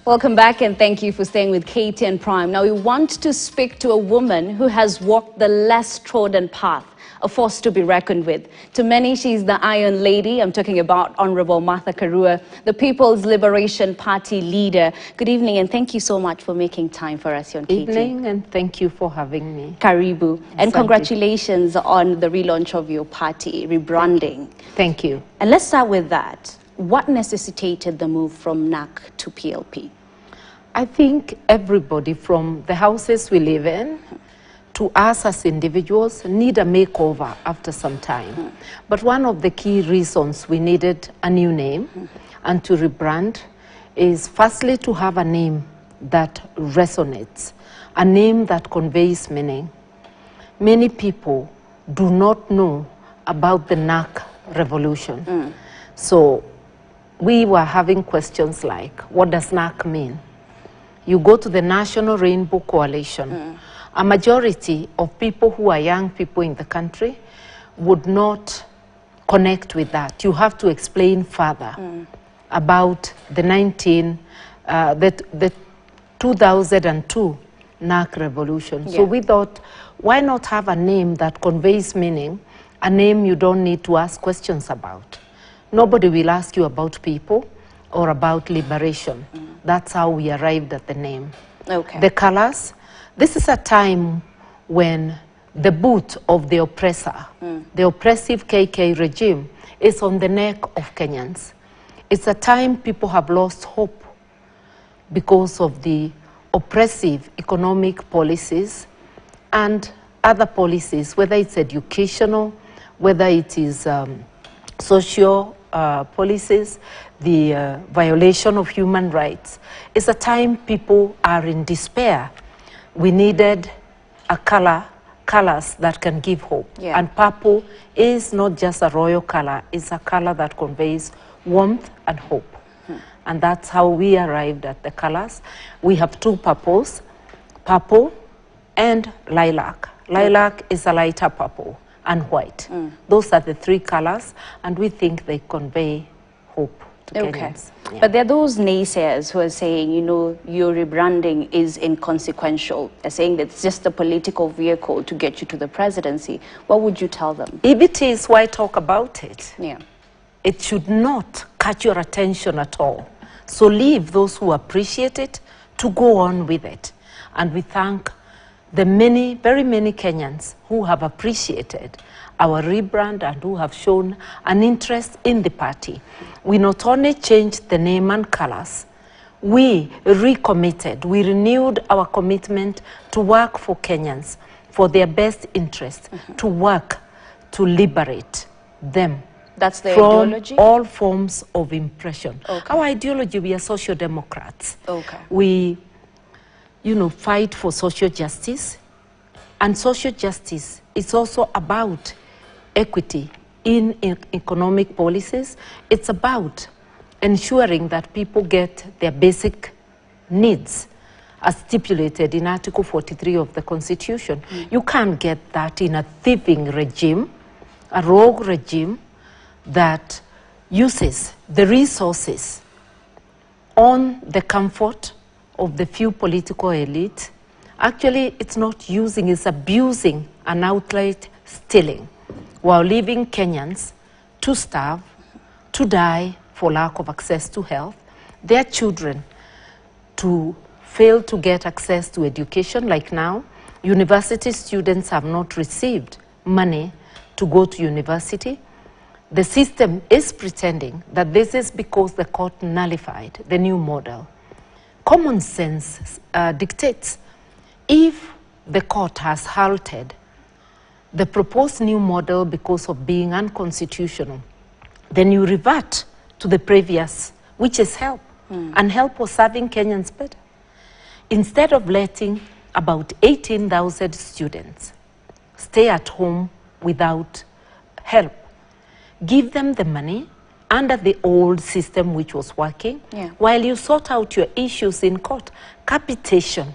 Welcome back and thank you for staying with KTN Prime. Now we want to speak to a woman who has walked the less trodden path, a force to be reckoned with. To many, she's the Iron Lady. I'm talking about Honorable Martha Karua, the People's Liberation Party leader. Good evening and thank you so much for making time for us here on KTN. Evening and thank you for having me. Karibu. And congratulations on the relaunch of your party, rebranding. Thank you. And let's start with that. What necessitated the move from NAC to PLP? I think everybody from the houses we live in to us as individuals need a makeover after some time. But one of the key reasons we needed a new name and to rebrand is firstly to have a name that resonates, a name that conveys meaning. Many people do not know about the NAC revolution. So we were having questions like, what does NAC mean? You go to the National Rainbow Coalition. A majority of people who are young people in the country would not connect with that. You have to explain further about the 2002 NAC revolution. So we thought, why not have a name that conveys meaning, a name you don't need to ask questions about? Nobody will ask you about people or about liberation. That's how we arrived at the name. Okay. The colors, this is a time when the boot of the oppressor, the oppressive KK regime, is on the neck of Kenyans. It's a time people have lost hope because of the oppressive economic policies and other policies, whether it's educational, whether it is social policies, the violation of human rights. It's a time people are in despair. We needed a colors that can give hope. And purple is not just a royal color, it's a color that conveys warmth and hope. And that's how we arrived at the colors. We have two purples, purple and lilac. Lilac is a lighter purple and white. Those are the three colors, and we think they convey hope to Kenyans. But there are those naysayers who are saying, you know, your rebranding is inconsequential. They're saying that it's just a political vehicle to get you to the presidency. What would you tell them? If it is, why talk about it? Yeah. It should not catch your attention at all. So leave those who appreciate it to go on with it. And we thank the many, very many Kenyans who have appreciated our rebrand and who have shown an interest in the party. We not only changed the name and colors, we recommitted, we renewed our commitment to work for Kenyans, for their best interest, to work to liberate them. That's the from ideology? All forms of oppression. Our ideology, we are social democrats. We, fight for social justice. And social justice is also about equity in economic policies. It's about ensuring that people get their basic needs as stipulated in Article 43 of the Constitution. You can't get that in a thieving regime, a rogue regime that uses the resources on the comfort of the few political elite. Actually, it's not using, it's abusing and outright stealing, while leaving Kenyans to starve, to die for lack of access to health, their children to fail to get access to education. Like now, university students have not received money to go to university. The system is pretending that this is because the court nullified the new model. Common sense dictates if the court has halted the proposed new model because of being unconstitutional, then you revert to the previous, which is help. And help was serving Kenyans better. Instead of letting about 18,000 students stay at home without help, give them the money under the old system which was working, while you sort out your issues in court. Capitation,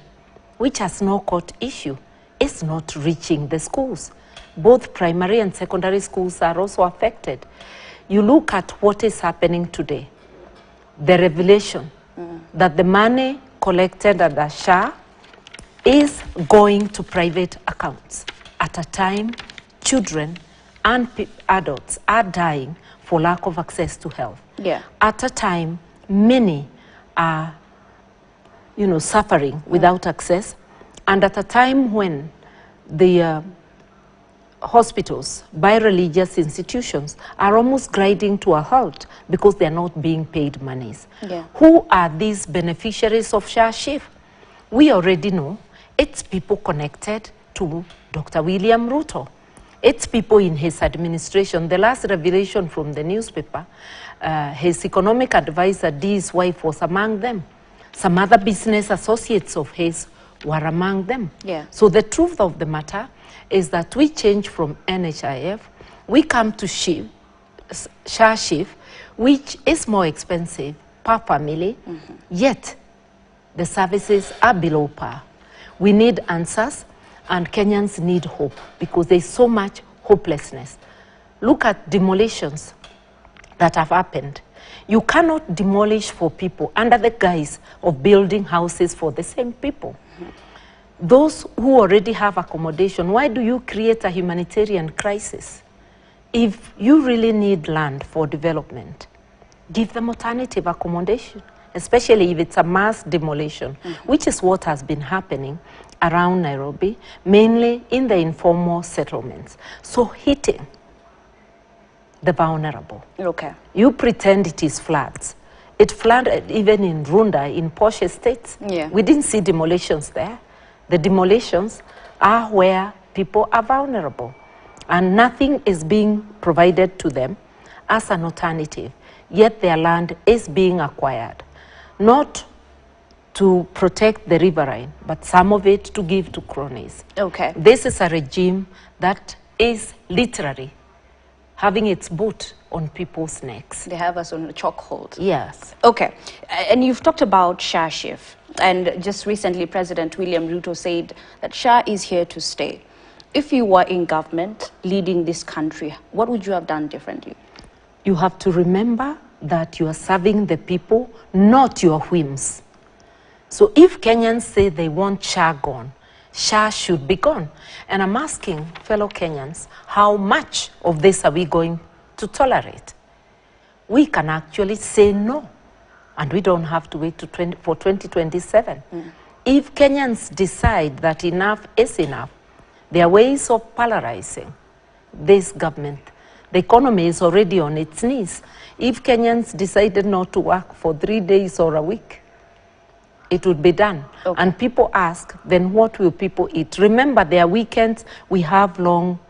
which has no court issue, is not reaching the schools. Both primary and secondary schools are also affected. You look at what is happening today, the revelation that the money collected under SHA is going to private accounts at a time children and adults are dying for lack of access to health. Yeah. At a time, many are, suffering without access, and at a time when the hospitals by religious institutions are almost grinding to a halt because they're not being paid monies. Yeah. Who are these beneficiaries of SHA-SHIF? We already know it's people connected to Dr. William Ruto. It's people in his administration. The last revelation from the newspaper, his economic advisor, Dee's wife, was among them. Some other business associates of his were among them. Yeah. So the truth of the matter is that we change from NHIF, we come to SHA-SHIF, which is more expensive per family, yet the services are below par. We need answers, and Kenyans need hope because there's so much hopelessness. Look at demolitions that have happened. You cannot demolish for people under the guise of building houses for the same people. Those who already have accommodation, why do you create a humanitarian crisis? If you really need land for development, give them alternative accommodation, especially if it's a mass demolition, which is what has been happening around Nairobi, mainly in the informal settlements. So hitting the vulnerable. Okay. You pretend it is floods. It flooded even in Runda, in posh estates. Yeah. We didn't see demolitions there. The demolitions are where people are vulnerable, and nothing is being provided to them as an alternative, yet their land is being acquired, not to protect the riverine, but some of it to give to cronies. Okay. This is a regime that is literally having its boot on people's necks. They have us on a chokehold. Yes. Okay. And you've talked about SHA-SHIF. And just recently, President William Ruto said that SHA is here to stay. If you were in government leading this country, what would you have done differently? You have to remember that you are serving the people, not your whims. So if Kenyans say they want SHA gone, SHA should be gone. And I'm asking fellow Kenyans, how much of this are we going to tolerate? We can actually say no, and we don't have to wait for 2027. If Kenyans decide that enough is enough, there are ways of polarizing this government. The economy is already on its knees. If Kenyans decided not to work for 3 days or a week, it would be done. Okay. And people ask, then what will people eat? Remember, there are weekends. We have long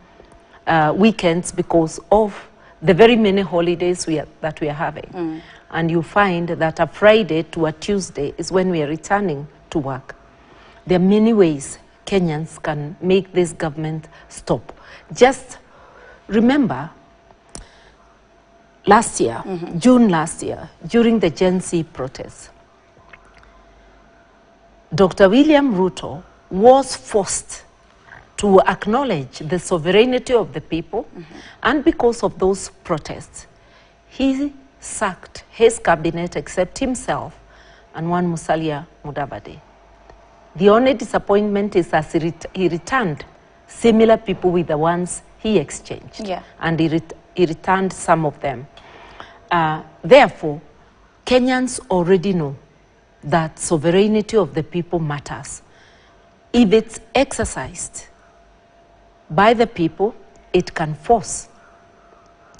weekends because of the very many holidays that we are having. And you find that a Friday to a Tuesday is when we are returning to work. There are many ways Kenyans can make this government stop. Just remember, last year, June last year, during the Gen Z protests, Dr. William Ruto was forced to acknowledge the sovereignty of the people, and because of those protests, he sacked his cabinet except himself and one Musalia Mudavadi. The only disappointment is as he returned similar people with the ones he exchanged, and he returned some of them. Therefore, Kenyans already know that sovereignty of the people matters. If it's exercised by the people, it can force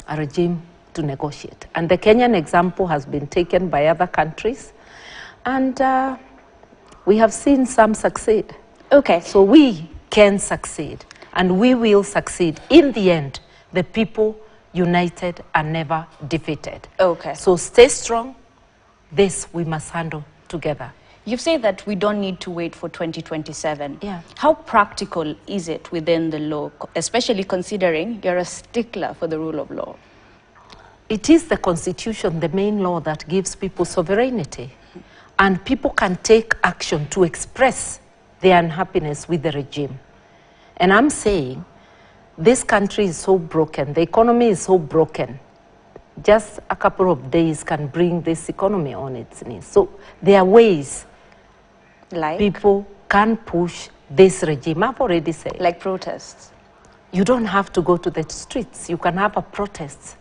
a regime to negotiate. And the Kenyan example has been taken by other countries, and we have seen some succeed. Okay. So we can succeed, and we will succeed. In the end, the people united are never defeated. Okay. So stay strong. This we must handle together. You've said that we don't need to wait for 2027. Yeah. How practical is it within the law, especially considering you're a stickler for the rule of law? It is the Constitution, the main law, that gives people sovereignty. And people can take action to express their unhappiness with the regime. And I'm saying, this country is so broken, the economy is so broken, just a couple of days can bring this economy on its knees. So there are ways people can push this regime. I've already said. Like protests? You don't have to go to the streets. You can have a protest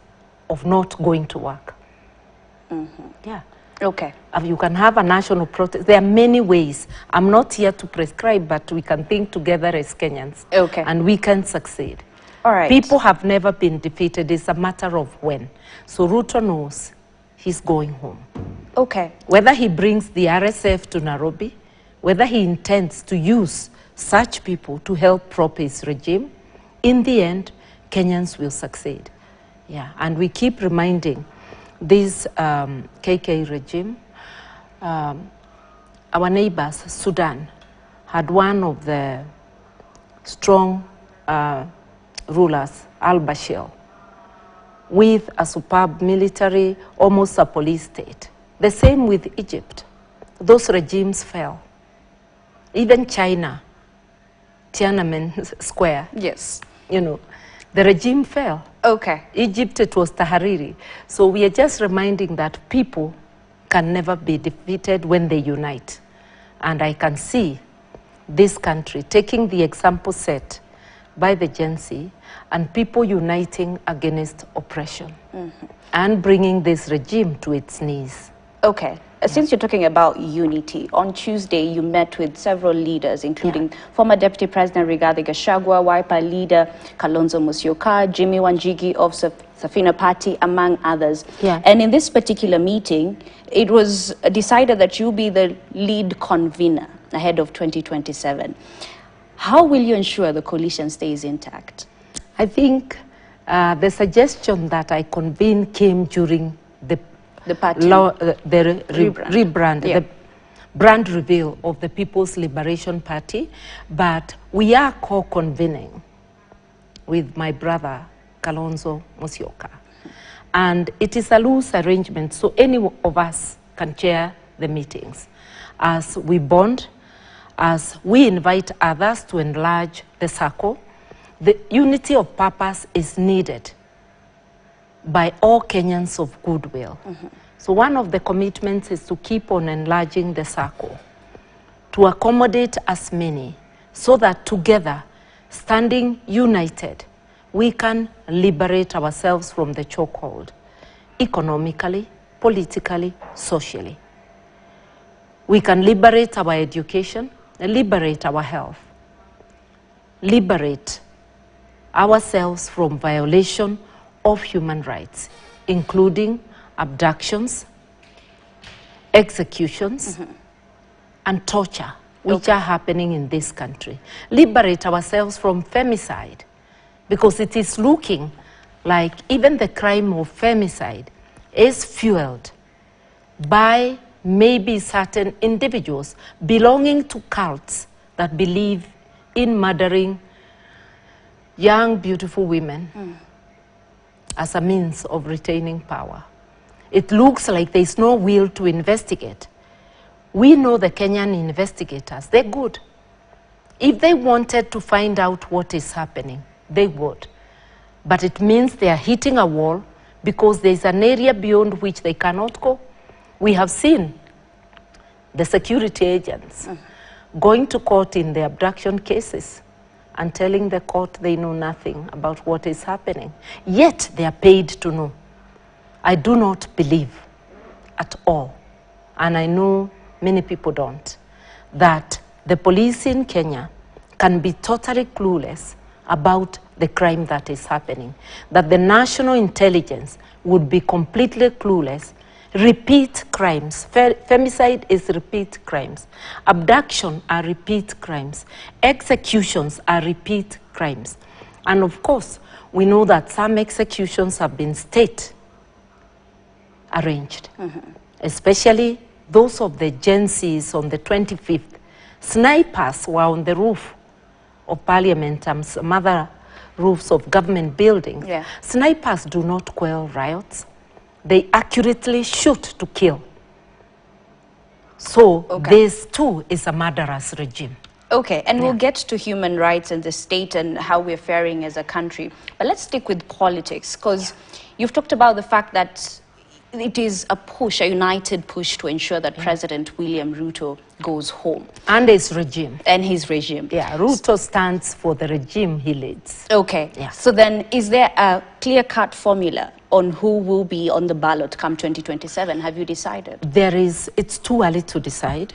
of not going to work. Yeah. Okay. You can have a national protest. There are many ways. I'm not here to prescribe, but we can think together as Kenyans. Okay. And we can succeed. All right. People have never been defeated. It's a matter of when. So Ruto knows he's going home. Okay. Whether he brings the RSF to Nairobi, whether he intends to use such people to help prop his regime, in the end, Kenyans will succeed. Yeah. And we keep reminding this KK regime, our neighbors, Sudan, had one of the strong rulers, al-Bashir, with a superb military, almost a police state. The same with Egypt. Those regimes fell. Even China, Tiananmen Square. Yes. You know, the regime fell. Okay. Egypt, it was Tahariri. So we are just reminding that people can never be defeated when they unite. And I can see this country taking the example set by the Gen Z and people uniting against oppression and bringing this regime to its knees. Okay. Since you're talking about unity, on Tuesday you met with several leaders, including former Deputy President Rigathi Gachagua, Wiper leader Kalonzo Musyoka, Jimmy Wanjigi of Safina Party, among others. Yeah. And in this particular meeting, it was decided that you'll be the lead convener ahead of 2027. How will you ensure the coalition stays intact? I think the suggestion that I convene came during the party rebrand, the brand reveal of the People's Liberation Party, but we are co-convening with my brother Kalonzo Musyoka. And it is a loose arrangement, so any of us can chair the meetings. As we bond, as we invite others to enlarge the circle, the unity of purpose is needed by all Kenyans of goodwill. So one of the commitments is to keep on enlarging the circle, to accommodate as many, so that together, standing united, we can liberate ourselves from the chokehold, economically, politically, socially. We can liberate our education, liberate our health, liberate ourselves from violation of human rights, including abductions, executions, and torture, which are happening in this country. Liberate ourselves from femicide, because it is looking like even the crime of femicide is fueled by maybe certain individuals belonging to cults that believe in murdering young, beautiful women as a means of retaining power. It looks like there's no will to investigate. We know the Kenyan investigators, they're good. If they wanted to find out what is happening, they would. But it means they are hitting a wall because there's an area beyond which they cannot go. We have seen the security agents going to court in the abduction cases and telling the court they know nothing about what is happening. Yet they are paid to know. I do not believe at all, and I know many people don't, that the police in Kenya can be totally clueless about the crime that is happening, that the national intelligence would be completely clueless. Repeat crimes. Femicide is repeat crimes. Abduction are repeat crimes. Executions are repeat crimes. And of course, we know that some executions have been state arranged, especially those of the Gen Zs on the 25th. Snipers were on the roof of Parliament and some other roofs of government buildings. Yeah. Snipers do not quell riots. They accurately shoot to kill. So this too is a murderous regime. Okay, and we'll get to human rights and the state and how we're faring as a country. But let's stick with politics, because you've talked about the fact that it is a push, a united push to ensure that President William Ruto goes home. And his regime. And his regime. Yeah, Ruto stands for the regime he leads. Okay, Yeah. So then is there a clear-cut formula on who will be on the ballot come 2027? Have you decided? There is, it's too early to decide.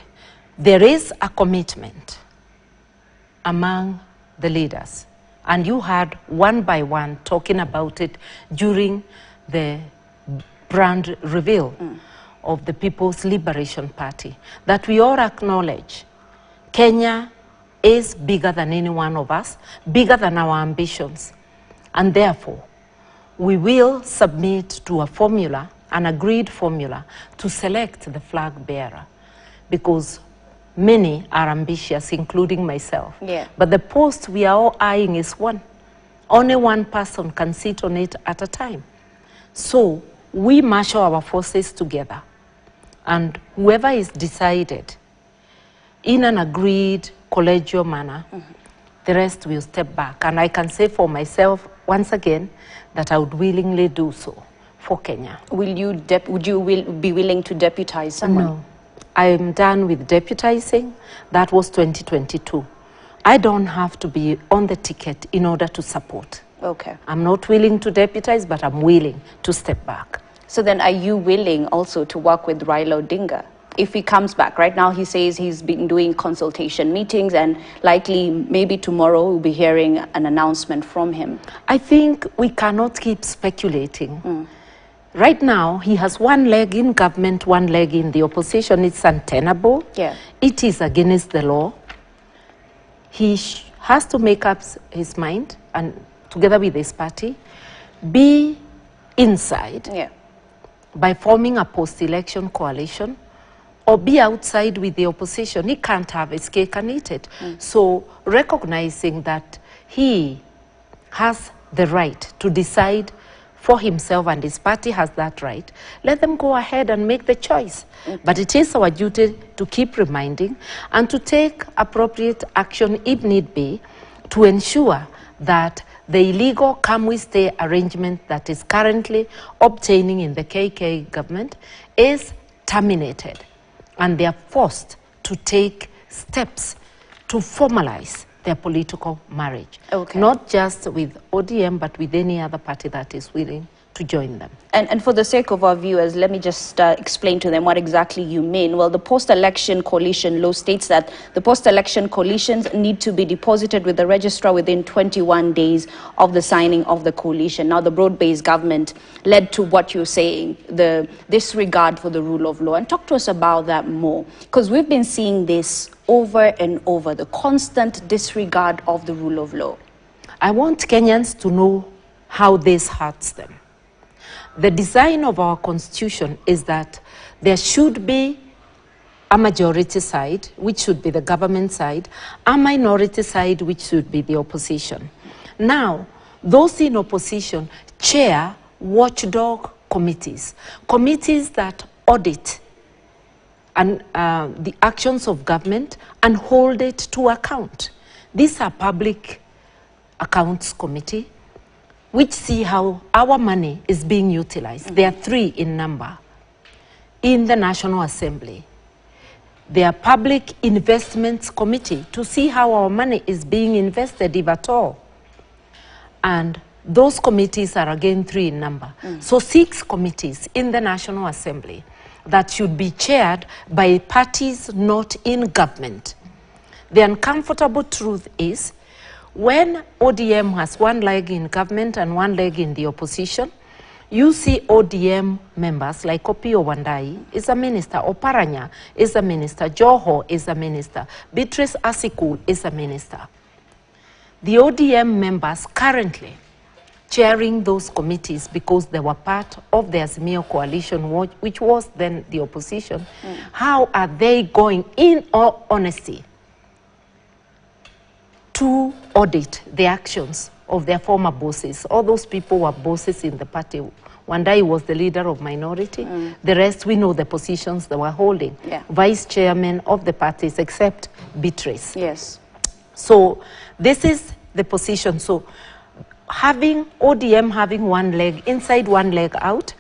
There is a commitment among the leaders. And you heard one by one talking about it during the brand reveal of the People's Liberation Party, that we all acknowledge Kenya is bigger than any one of us, bigger than our ambitions. And therefore, we will submit to a formula, an agreed formula, to select the flag bearer. Because many are ambitious, including myself. Yeah. But the post we are all eyeing is one. Only one person can sit on it at a time. So we marshal our forces together. And whoever is decided in an agreed collegial manner, the rest will step back. And I can say for myself, once again, that I would willingly do so for Kenya. Would you be willing to deputize someone? No. I am done with deputizing. That was 2022. I don't have to be on the ticket in order to support. Okay. I'm not willing to deputize, but I'm willing to step back. So then are you willing also to work with Raila Odinga? If he comes back, right now he says he's been doing consultation meetings and likely maybe tomorrow we'll be hearing an announcement from him. I think we cannot keep speculating. Right now, he has one leg in government, one leg in the opposition. It's untenable. Yeah. It is against the law. He has to make up his mind, and together with his party, be inside by forming a post-election coalition, or be outside with the opposition. He can't have his cake and eat it. So recognizing that he has the right to decide for himself and his party has that right, let them go ahead and make the choice. But it is our duty to keep reminding and to take appropriate action if need be to ensure that the illegal come-we-stay arrangement that is currently obtaining in the KK government is terminated. And they are forced to take steps to formalize their political marriage. Okay. Not just with ODM, but with any other party that is willing to join them. And for the sake of our viewers, let me just explain to them what exactly you mean. Well, the post-election coalition law states that the post-election coalitions need to be deposited with the registrar within 21 days of the signing of the coalition. Now, the broad-based government led to what you're saying, the disregard for the rule of law. And talk to us about that more, because we've been seeing this over and over, the constant disregard of the rule of law. I want Kenyans to know how this hurts them. The design of our constitution is that there should be a majority side, which should be the government side, a minority side, which should be the opposition. Now, those in opposition chair watchdog committees, committees that audit and the actions of government and hold it to account. These are public accounts committee, which see how our money is being utilized. There are 3 in number in the National Assembly. There are Public Investments Committee to see how our money is being invested, if at all. And those committees are again 3 in number. So 6 committees in the National Assembly that should be chaired by parties not in government. The uncomfortable truth is, when ODM has one leg in government and one leg in the opposition, you see ODM members like Opio Wandai is a minister, Oparanya is a minister, Joho is a minister, Beatrice Asiku is a minister. The ODM members currently chairing those committees, because they were part of the Azimio coalition, which was then the opposition, how are they going, in all honesty, to audit the actions of their former bosses? All those people were bosses in the party. Wandai was the leader of minority. The rest, we know the positions they were holding. Vice chairman of the parties, except Beatrice. Yes. So this is the position. So having ODM having one leg inside, one leg out,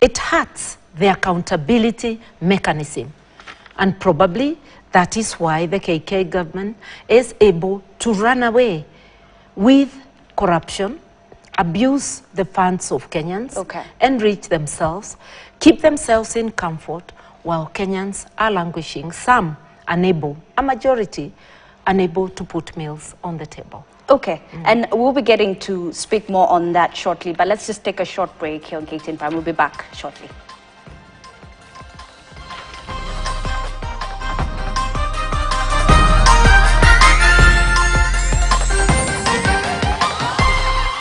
it hurts the accountability mechanism. And probably that is why the KK government is able to run away with corruption, abuse the funds of Kenyans, enrich themselves, keep themselves in comfort, while Kenyans are languishing, some unable, a majority unable to put meals on the table. Okay, and we'll be getting to speak more on that shortly, but let's just take a short break here on KTN Prime. We'll be back shortly.